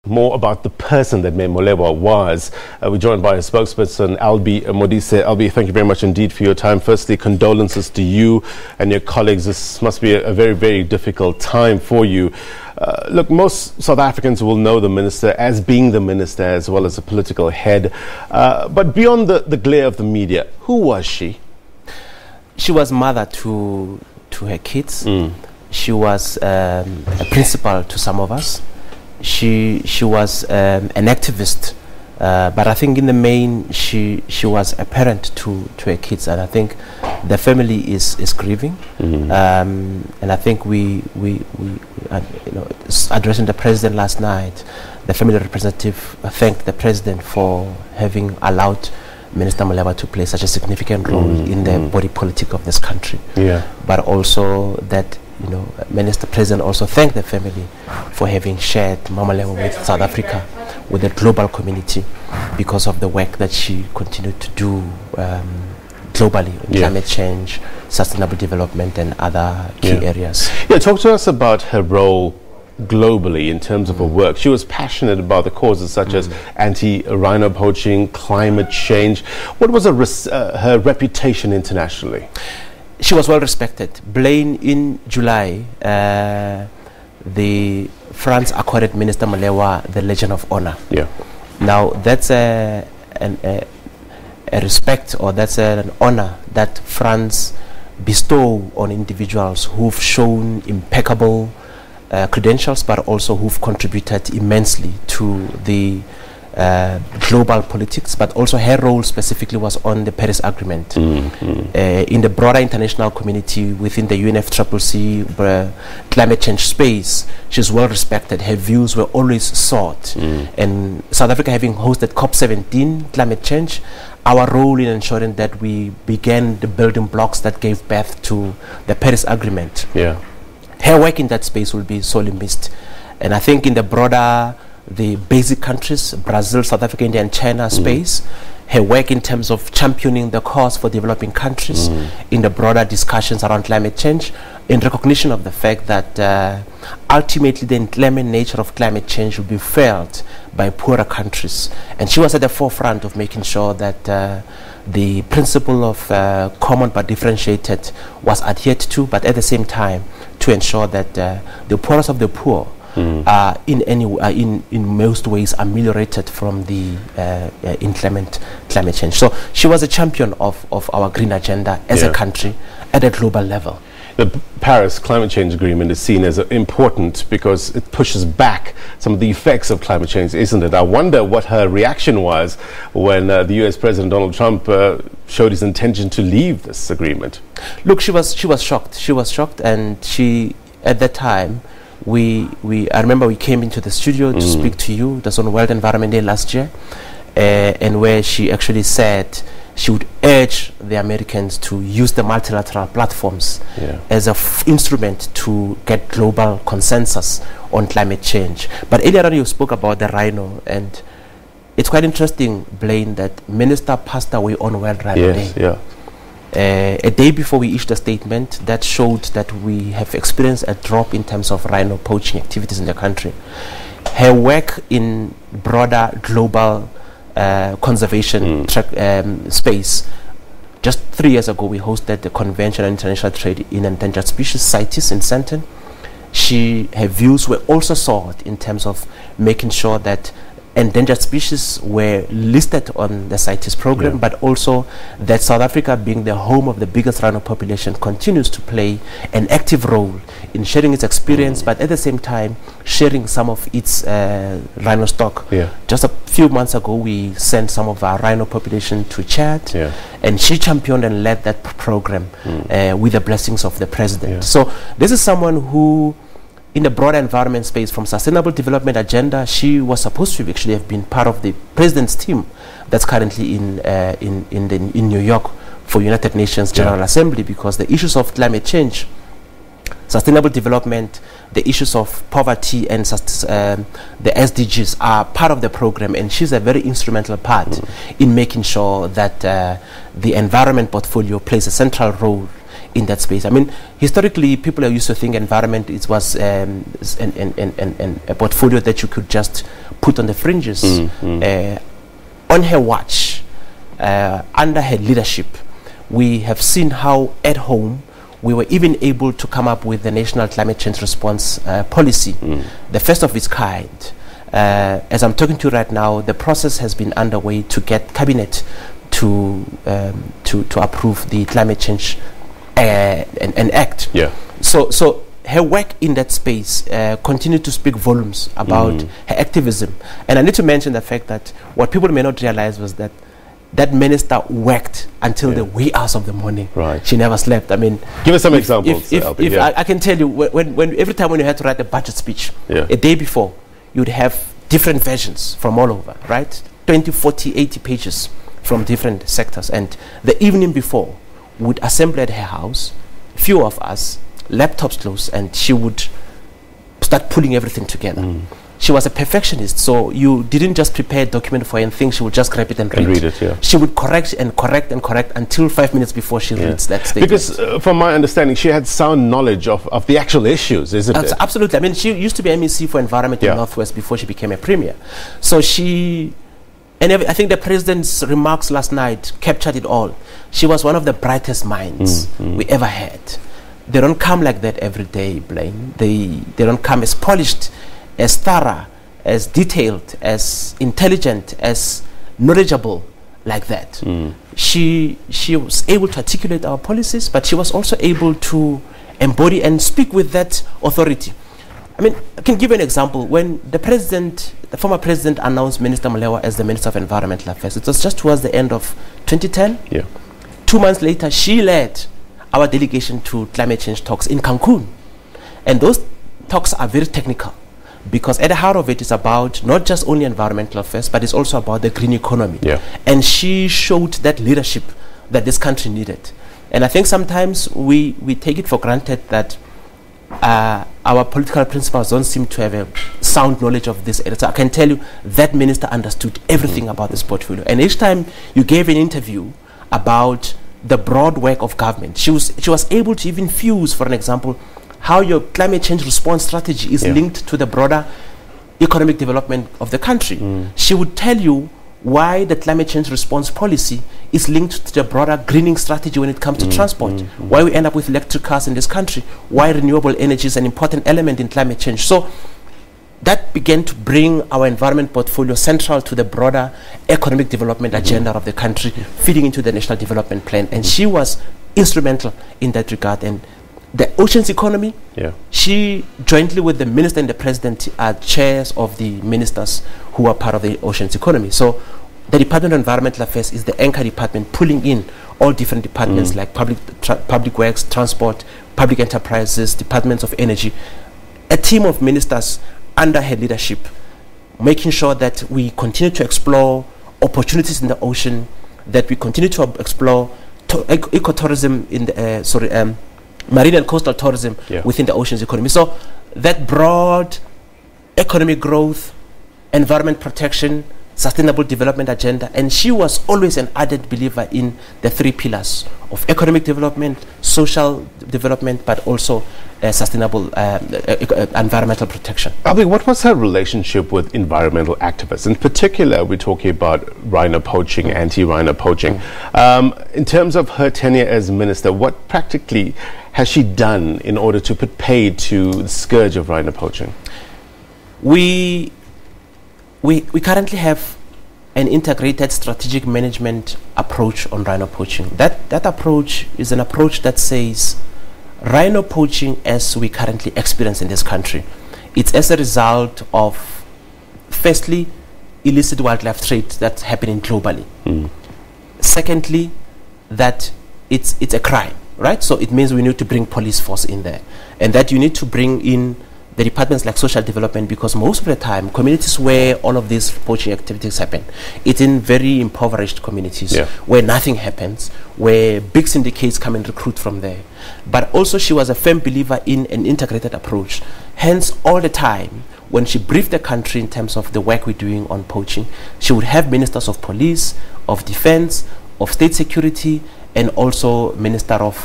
More about the person that Mme Molewa was. We're joined by a spokesperson, Albi Modise. Albi, thank you very much indeed for your time. Firstly, condolences to you and your colleagues. This must be a very, very difficult time for you. Look, most South Africans will know the minister as being the minister as well as a political head. But beyond the glare of the media, who was she? She was mother to her kids. She was a principal to some of us. She was an activist, but I think in the main she was a parent to her kids, and I think the family is grieving. And I think we addressing the president last night, the family representative thanked the president for having allowed Minister Molewa to play such a significant role in the body politic of this country. But also that Minister President also thanked the family for having shared Mme Molewa with South Africa, with the global community, because of the work that she continued to do globally on climate change, sustainable development, and other key areas. Talk to us about her role globally in terms of her work. She was passionate about the causes such as anti-rhino poaching, climate change. What was her reputation internationally? She was well respected. Blaine, in July, France accorded Minister Molewa the Legion of Honor. Now that's a respect, or that's an honor that France bestow on individuals who've shown impeccable credentials, but also who've contributed immensely to the global politics, but also her role specifically was on the Paris Agreement. In the broader international community, within the UNFCCC climate change space, she's well respected. Her views were always sought. And South Africa having hosted COP17 climate change, our role in ensuring that we began the building blocks that gave birth to the Paris Agreement. Her work in that space will be sorely missed. And I think in the broader, the basic countries, Brazil, South Africa, India, and China space, her work in terms of championing the cause for developing countries in the broader discussions around climate change, in recognition of the fact that ultimately the inclement nature of climate change will be felt by poorer countries. And she was at the forefront of making sure that the principle of common but differentiated was adhered to, but at the same time to ensure that the poorest of the poor are in most ways ameliorated from the inclement climate change. So she was a champion of our green agenda as a country at a global level. The Paris Climate Change Agreement is seen as important because it pushes back some of the effects of climate change, isn't it? I wonder what her reaction was when the US President Donald Trump showed his intention to leave this agreement. Look, she was shocked. She was shocked, and she, at that time, I remember we came into the studio to speak to you. It was on World Environment Day last year, and where she actually said she would urge the Americans to use the multilateral platforms as an instrument to get global consensus on climate change. But earlier on you spoke about the rhino, and it's quite interesting, Blaine, that Minister passed away on World Rhino Day. A day before we issued a statement that showed that we have experienced a drop in terms of rhino poaching activities in the country. Her work in broader global conservation space. Just 3 years ago, we hosted the Convention on International Trade in Endangered Species, CITES, in Sandton. Her views were also sought in terms of making sure that endangered species were listed on the CITES program, but also that South Africa, being the home of the biggest rhino population, continues to play an active role in sharing its experience, but at the same time sharing some of its rhino stock. Just a few months ago, we sent some of our rhino population to Chad, and she championed and led that program with the blessings of the president. So this is someone who, in the broader environment space, from sustainable development agenda, she was supposed to actually have been part of the president's team that's currently in New York for United Nations General Assembly, because the issues of climate change, sustainable development, the issues of poverty, and the SDGs are part of the program, and she's a very instrumental part in making sure that the environment portfolio plays a central role in that space. I mean, historically, people are used to think environment was a portfolio that you could just put on the fringes. On her watch, under her leadership, we have seen how at home we were even able to come up with the National Climate Change Response Policy, the first of its kind. As I'm talking to you right now, the process has been underway to get Cabinet to approve the Climate Change an Act. Yeah. So her work in that space continued to speak volumes about her activism. And I need to mention the fact that what people may not realize was that that minister worked until the wee hours of the morning. Right. She never slept. I mean, give us some examples. If I can tell you, when every time when you had to write a budget speech, a day before, you'd have different versions from all over, right? 20, 40, 80 pages from different sectors. And the evening before, would assemble at her house, few of us, laptops close, and she would start pulling everything together. She was a perfectionist, so you didn't just prepare a document for her and think she would just grab it and read it. Yeah. She would correct and correct and correct until 5 minutes before she reads that statement. Because from my understanding, she had sound knowledge of the actual issues, isn't it? Absolutely. I mean, she used to be MEC for Environment in Northwest before she became a premier. So she... And I think the president's remarks last night captured it all. She was one of the brightest minds we ever had. They don't come like that every day, Blaine. They don't come as polished, as thorough, as detailed, as intelligent, as knowledgeable like that. She was able to articulate our policies, but she was also able to embody and speak with that authority. I mean, I can give you an example. When the former president announced Minister Molewa as the Minister of Environmental Affairs, it was just towards the end of 2010. Yeah. 2 months later, she led our delegation to climate change talks in Cancun. And those talks are very technical, because at the heart of it is about not just only environmental affairs, but it's also about the green economy. Yeah. And she showed that leadership that this country needed. And I think sometimes we take it for granted that our political principals don't seem to have a sound knowledge of this area. So I can tell you that minister understood everything about this portfolio. And each time you gave an interview about the broad work of government, she was able to even fuse, for an example, how your climate change response strategy is linked to the broader economic development of the country. She would tell you why the climate change response policy is linked to the broader greening strategy when it comes to transport, why we end up with electric cars in this country, why renewable energy is an important element in climate change. So that began to bring our environment portfolio central to the broader economic development agenda of the country, feeding into the National Development Plan. And she was instrumental in that regard. And the oceans economy, she jointly with the minister and the president are chairs of the ministers who are part of the oceans economy. So the Department of Environmental Affairs is the anchor department, pulling in all different departments like public works, transport, public enterprises, departments of energy, a team of ministers under her leadership, making sure that we continue to explore opportunities in the ocean, that we continue to explore ecotourism in the marine and coastal tourism within the oceans economy. So that broad economic growth, environment protection, sustainable development agenda, and she was always an ardent believer in the 3 pillars of economic development, social development, but also sustainable environmental protection. Albi, what was her relationship with environmental activists? In particular, we're talking about rhino poaching, anti-rhino poaching. In terms of her tenure as minister, what practically has she done in order to put paid to the scourge of rhino poaching? We currently have an integrated strategic management approach on rhino poaching. That approach is an approach that says rhino poaching as we currently experience in this country, it's as a result of, firstly, illicit wildlife trade that's happening globally. Secondly, that it's a crime, right? So it means we need to bring police force in there, and that you need to bring in the departments like social development, because most of the time communities where all of these poaching activities happen, it's in very impoverished communities where nothing happens, where big syndicates come and recruit from there. But also she was a firm believer in an integrated approach. Hence, all the time when she briefed the country in terms of the work we're doing on poaching, she would have ministers of police, of defense, of state security, and also minister of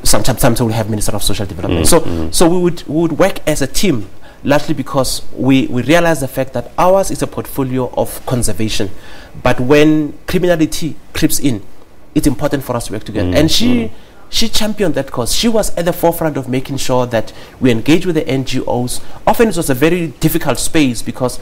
Sometimes we have Minister of Social Development. So we would work as a team, largely because we realize the fact that ours is a portfolio of conservation. But when criminality creeps in, it's important for us to work together. And she championed that cause. She was at the forefront of making sure that we engage with the NGOs. Often it was a very difficult space because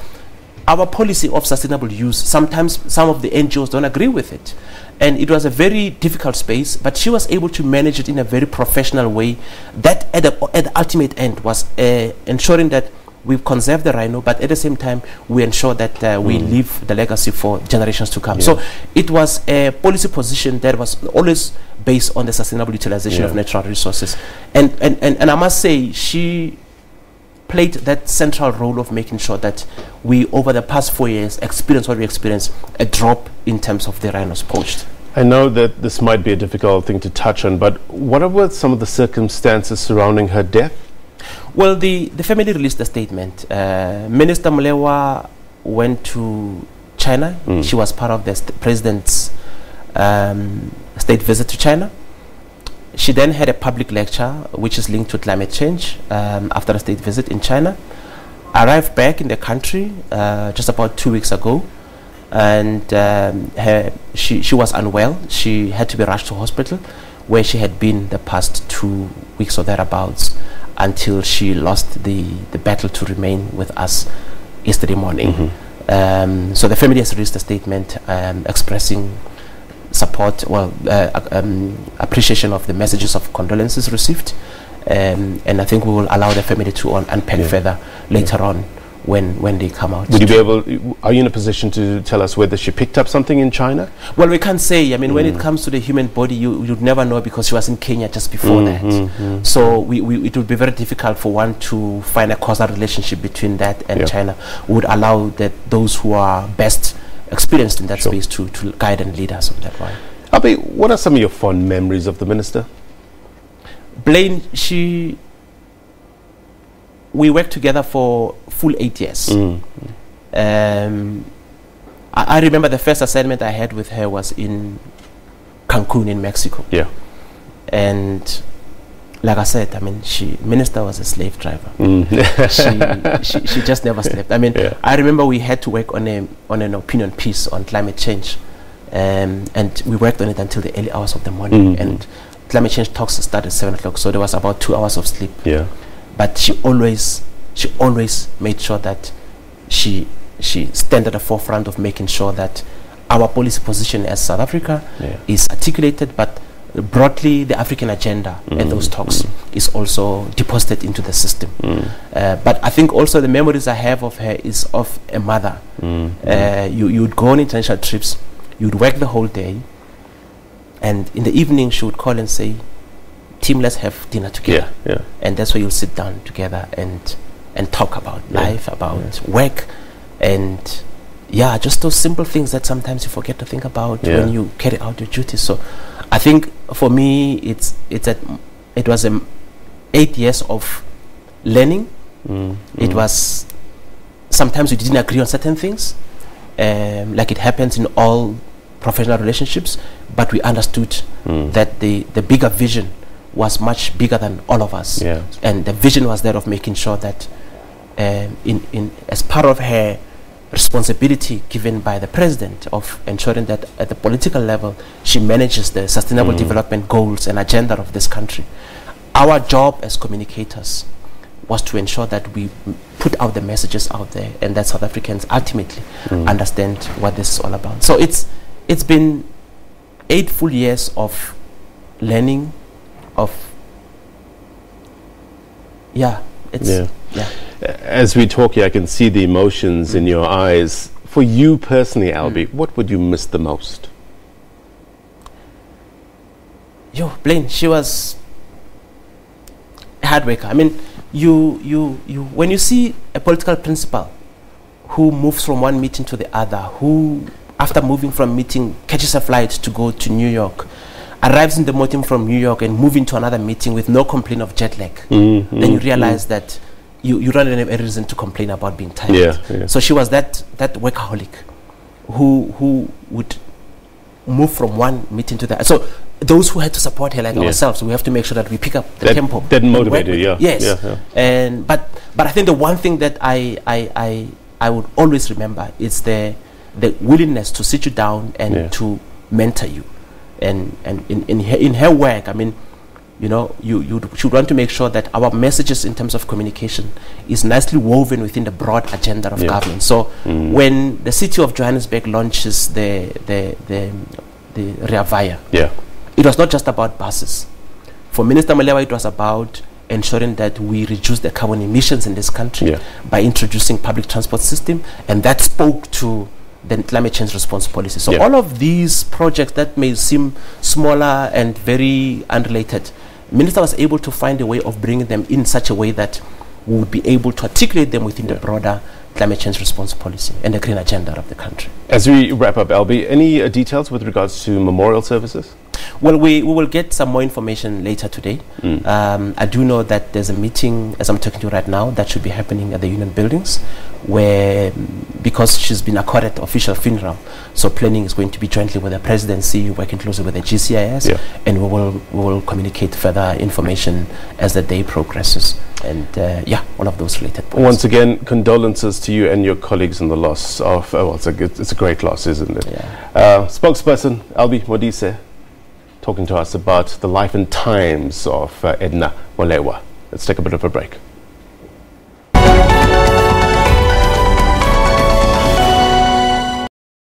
our policy of sustainable use, sometimes some of the NGOs don't agree with it. And it was a very difficult space, but she was able to manage it in a very professional way. That at the ultimate end was ensuring that we conserve the rhino, but at the same time we ensure that we leave the legacy for generations to come. So it was a policy position that was always based on the sustainable utilization of natural resources. And I must say, she played that central role of making sure that we, over the past 4 years, experienced what we experienced, a drop in terms of the rhinos poached. I know that this might be a difficult thing to touch on, but what were some of the circumstances surrounding her death? Well, the family released a statement. Minister Molewa went to China. She was part of the president's state visit to China. She then had a public lecture, which is linked to climate change, after a state visit in China. Arrived back in the country just about 2 weeks ago, and she was unwell. She had to be rushed to hospital, where she had been the past 2 weeks or thereabouts, until she lost the battle to remain with us yesterday morning. So the family has released a statement expressing support, appreciation of the messages of condolences received, and I think we will allow the family to unpack further later on when they come out. Would you be able? Are you in a position to tell us whether she picked up something in China? Well, we can't say. I mean, when it comes to the human body, you'd never know, because she was in Kenya just before that. So it would be very difficult for one to find a causal relationship between that and China. We would allow those who are best experienced in that space to guide and lead us on that one. Albi, what are some of your fond memories of the minister? Blaine, we worked together for full 8 years. I remember the first assignment I had with her was in Cancun in Mexico. And like I said, I mean, minister was a slave driver. She just never slept. I mean, I remember we had to work on an opinion piece on climate change, and we worked on it until the early hours of the morning. And climate change talks started at 7 o'clock, so there was about 2 hours of sleep. But she always made sure that she stand at the forefront of making sure that our policy position as South Africa is articulated, but broadly the African agenda at those talks is also deposited into the system. But I think also the memories I have of her is of a mother. You would go on international trips, you would work the whole day, and in the evening she would call and say, "Team, let's have dinner together." And that's where you'll sit down together and talk about life, about work, and just those simple things that sometimes you forget to think about when you carry out your duties. So I think for me, it was 8 years of learning. It was, sometimes we didn't agree on certain things, like it happens in all professional relationships, but we understood that the bigger vision was much bigger than all of us, and the vision was that of making sure that as part of her responsibility given by the president of ensuring that at the political level she manages the sustainable development goals and agenda of this country, our job as communicators was to ensure that we put out the messages out there, and that South Africans ultimately understand what this is all about. So it's been 8 full years of learning, As we talk here, I can see the emotions in your eyes. For you personally, Albi, what would you miss the most? Blaine, she was a hard worker. I mean, when you see a political principal who moves from one meeting to the other, who after moving from meeting catches a flight to go to New York, arrives in the meeting from New York and moving to another meeting with no complaint of jet lag, then you realize that you don't have a reason to complain about being tired. So she was that workaholic who would move from one meeting to the other. So those who had to support her, like ourselves, we have to make sure that we pick up the tempo. That motivated, yeah. Yes. Yeah. And but I think the one thing that I would always remember is the willingness to sit you down and to mentor you. And in her work, I mean, you know, you should want to make sure that our messages in terms of communication is nicely woven within the broad agenda of government. So when the city of Johannesburg launches the Rea Vaya, it was not just about buses. For Minister Molewa, it was about ensuring that we reduce the carbon emissions in this country by introducing public transport system, and that spoke to the climate change response policy. So all of these projects that may seem smaller and very unrelated, Minister was able to find a way of bringing them in such a way that we would be able to articulate them within the broader climate change response policy and the green agenda of the country. As we wrap up, Albi, any details with regards to memorial services? Well, we will get some more information later today. I do know that there's a meeting, as I'm talking to you right now, that should be happening at the Union Buildings, where, because she's been accorded official funeral, so planning is going to be jointly with the presidency, working closely with the GCIS, and we will communicate further information as the day progresses. And all of those related points. Once again, condolences to you and your colleagues in the loss of, well, it's a great loss, isn't it? Spokesperson Albi Modise, talking to us about the life and times of Edna Molewa. Let's take a bit of a break.